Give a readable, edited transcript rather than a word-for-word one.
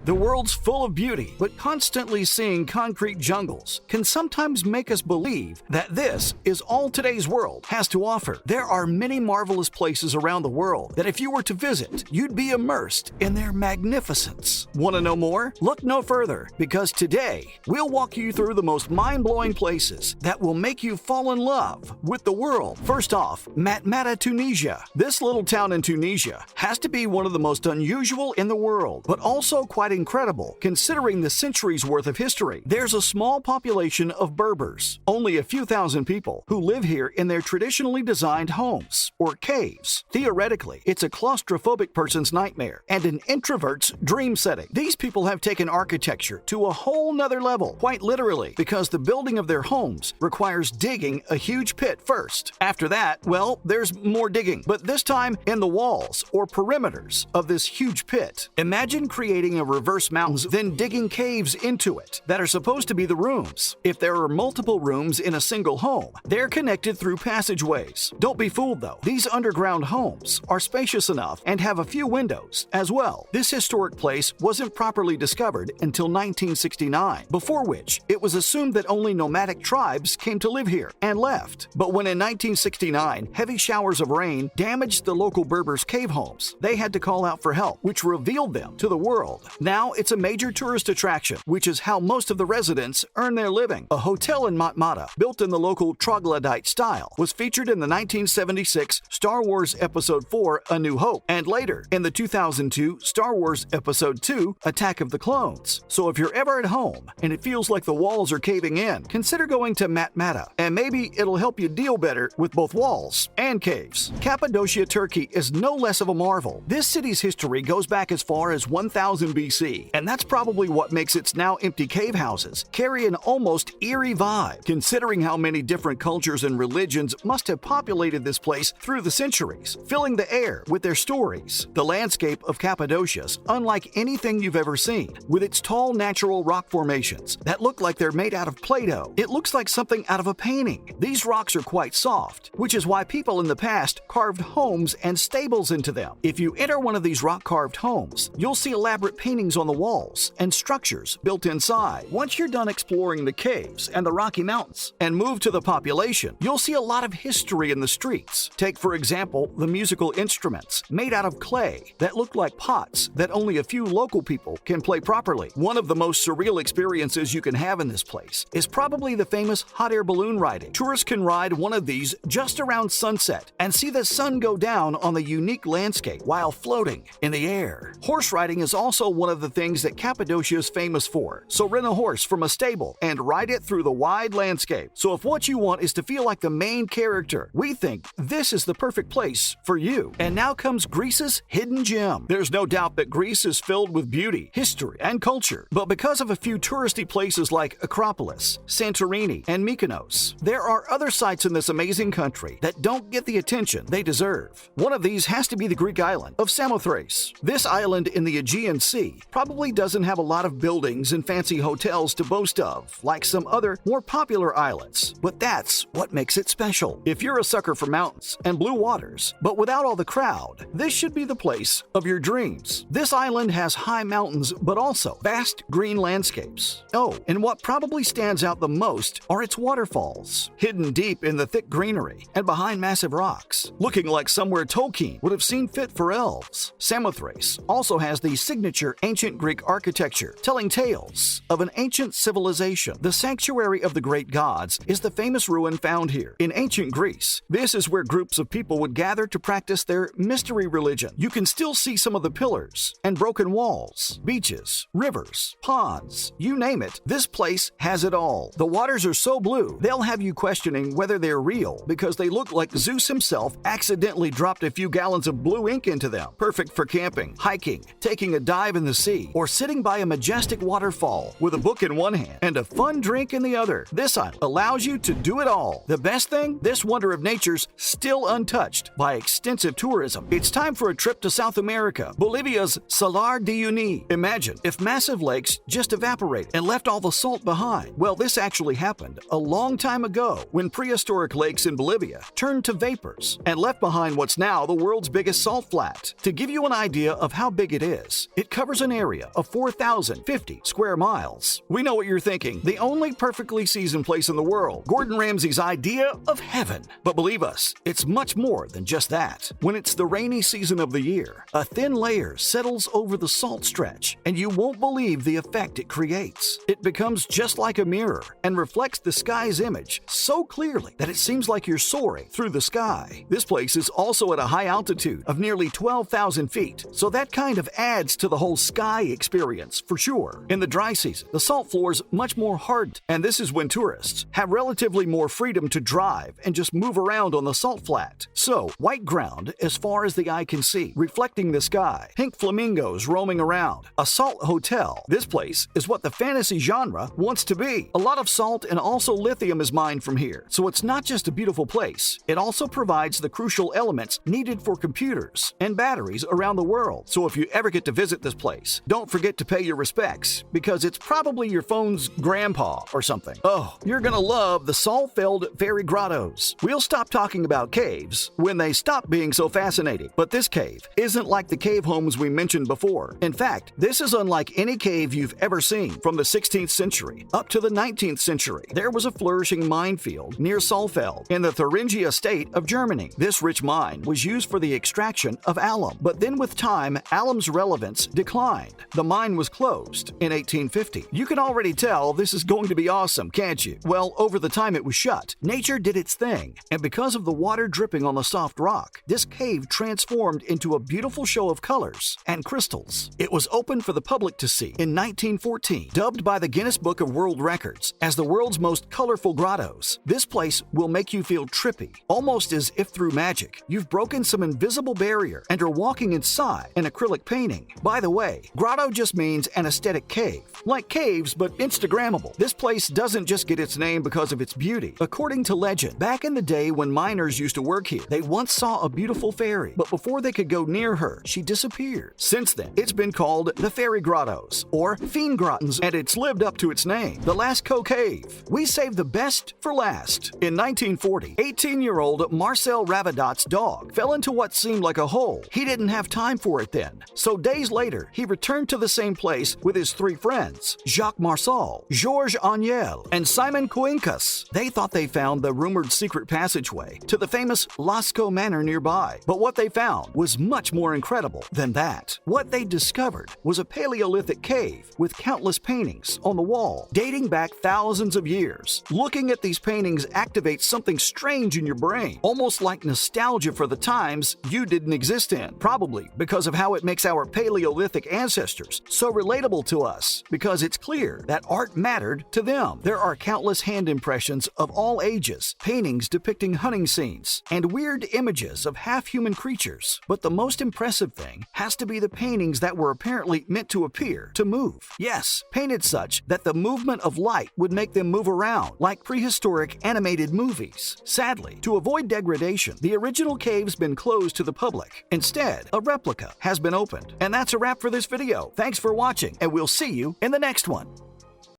The world's full of beauty, but constantly seeing concrete jungles can sometimes make us believe that this is all today's world has to offer. There are many marvelous places around the world that if you were to visit, you'd be immersed in their magnificence. Want to know more? Look no further, because today we'll walk you through the most mind-blowing places that will make you fall in love with the world. First off, Matmata, Tunisia. This little town in Tunisia has to be one of the most unusual in the world, but also quite incredible considering the centuries worth of history. There's a small population of Berbers, only a few thousand people, who live here in their traditionally designed homes, or caves. Theoretically, it's a claustrophobic person's nightmare and an introvert's dream setting. These people have taken architecture to a whole nother level, quite literally, because the building of their homes requires digging a huge pit first. After that, well, there's more digging, but this time in the walls or perimeters of this huge pit. Imagine creating a reverse mountains, then digging caves into it that are supposed to be the rooms. If there are multiple rooms in a single home, they're connected through passageways. Don't be fooled though. These underground homes are spacious enough and have a few windows as well. This historic place wasn't properly discovered until 1969, before which it was assumed that only nomadic tribes came to live here and left. But when in 1969, heavy showers of rain damaged the local Berbers' cave homes, they had to call out for help, which revealed them to the world. Now it's a major tourist attraction, which is how most of the residents earn their living. A hotel in Matmata, built in the local troglodyte style, was featured in the 1976 Star Wars Episode 4 A New Hope, and later in the 2002 Star Wars Episode 2 Attack of the Clones. So if you're ever at home and it feels like the walls are caving in, consider going to Matmata, and maybe it'll help you deal better with both walls and caves. Cappadocia, Turkey is no less of a marvel. This city's history goes back as far as 1000 BC, and that's probably what makes its now empty cave houses carry an almost eerie vibe, considering how many different cultures and religions must have populated this place through the centuries, filling the air with their stories. The landscape of Cappadocia's unlike anything you've ever seen, with its tall natural rock formations that look like they're made out of Play-Doh. It looks like something out of a painting. These rocks are quite soft, which is why people in the past carved homes and stables into them. If you enter one of these rock-carved homes, you'll see elaborate paintings on the walls and structures built inside. Once you're done exploring the caves and the Rocky Mountains and move to the population, you'll see a lot of history in the streets. Take, for example, the musical instruments made out of clay that look like pots that only a few local people can play properly. One of the most surreal experiences you can have in this place is probably the famous hot air balloon riding. Tourists can ride one of these just around sunset and see the sun go down on the unique landscape while floating in the air. Horse riding is also one of the things that Cappadocia is famous for, so rent a horse from a stable and ride it through the wide landscape. So if what you want is to feel like the main character, we think this is the perfect place for you. And now comes Greece's hidden gem. There's no doubt that Greece is filled with beauty, history, and culture, but because of a few touristy places like Acropolis, Santorini, and Mykonos, there are other sites in this amazing country that don't get the attention they deserve. One of these has to be the Greek island of Samothrace. This island in the Aegean Sea probably doesn't have a lot of buildings and fancy hotels to boast of, like some other more popular islands, but that's what makes it special. If you're a sucker for mountains and blue waters, but without all the crowd, this should be the place of your dreams. This island has high mountains, but also vast green landscapes. Oh, and what probably stands out the most are its waterfalls, hidden deep in the thick greenery and behind massive rocks, looking like somewhere Tolkien would have seen fit for elves. Samothrace also has the signature ancient Greek architecture, telling tales of an ancient civilization. The Sanctuary of the Great Gods is the famous ruin found here. In ancient Greece, this is where groups of people would gather to practice their mystery religion. You can still see some of the pillars and broken walls, beaches, rivers, ponds, you name it. This place has it all. The waters are so blue, they'll have you questioning whether they're real because they look like Zeus himself accidentally dropped a few gallons of blue ink into them. Perfect for camping, hiking, taking a dive in the sea, or sitting by a majestic waterfall with a book in one hand and a fun drink in the other. This island allows you to do it all. The best thing, this wonder of nature's still untouched by extensive tourism. It's time for a trip to South America, Bolivia's Salar de Uyuni. Imagine if massive lakes just evaporated and left all the salt behind. Well, this actually happened a long time ago when prehistoric lakes in Bolivia turned to vapors and left behind what's now the world's biggest salt flat. To give you an idea of how big it is, it covers an area of 4,050 square miles. We know what you're thinking. The only perfectly seasoned place in the world. Gordon Ramsay's idea of heaven. But believe us, it's much more than just that. When it's the rainy season of the year, a thin layer settles over the salt stretch, and you won't believe the effect it creates. It becomes just like a mirror and reflects the sky's image so clearly that it seems like you're soaring through the sky. This place is also at a high altitude of nearly 12,000 feet, so that kind of adds to the whole sky experience for sure. In the dry season, the salt floor's much more hardened, and this is when tourists have relatively more freedom to drive and just move around on the salt flat. So, white ground as far as the eye can see, reflecting the sky, pink flamingos roaming around, a salt hotel. This place is what the fantasy genre wants to be. A lot of salt and also lithium is mined from here, so it's not just a beautiful place. It also provides the crucial elements needed for computers and batteries around the world. So if you ever get to visit this place, don't forget to pay your respects, because it's probably your phone's grandpa or something. Oh, you're gonna love the Saalfeld Fairy Grottos. We'll stop talking about caves when they stop being so fascinating, but this cave isn't like the cave homes we mentioned before. In fact, this is unlike any cave you've ever seen. From the 16th century up to the 19th century, there was a flourishing minefield near Saalfeld in the Thuringia state of Germany. This rich mine was used for the extraction of alum, but then with time, alum's relevance declined. The mine was closed in 1850. You can already tell this is going to be awesome, can't you? Well, over the time it was shut, nature did its thing, and because of the water dripping on the soft rock, this cave transformed into a beautiful show of colors and crystals. It was open for the public to see in 1914, dubbed by the Guinness Book of World Records as the world's most colorful grottos. This place will make you feel trippy, almost as if through magic you've broken some invisible barrier and are walking inside an acrylic painting. By the way, grotto just means an aesthetic cave. Like caves, but Instagrammable. This place doesn't just get its name because of its beauty. According to legend, back in the day when miners used to work here, they once saw a beautiful fairy, but before they could go near her, she disappeared. Since then, it's been called the Fairy Grottos, or Feengrottens, and it's lived up to its name, the Lascaux Cave. We saved the best for last. In 1940, 18-year-old Marcel Ravidat's dog fell into what seemed like a hole. He didn't have time for it then, so days later, he returned to the same place with his three friends, Jacques Marsal, Georges Agnel, and Simon Coincus. They thought they found the rumored secret passageway to the famous Lascaux Manor nearby, but what they found was much more incredible than that. What they discovered was a Paleolithic cave with countless paintings on the wall, dating back thousands of years. Looking at these paintings activates something strange in your brain, almost like nostalgia for the times you didn't exist in, probably because of how it makes our Paleolithic ancestors so relatable to us, because it's clear that art mattered to them. There are countless hand impressions of all ages, paintings depicting hunting scenes, and weird images of half-human creatures. But the most impressive thing has to be the paintings that were apparently meant to appear to move. Yes, painted such that the movement of light would make them move around, like prehistoric animated movies. Sadly, to avoid degradation, the original cave's been closed to the public. Instead, a replica has been opened. And that's a wrap for this video. Thanks for watching, and we'll see you in the next one.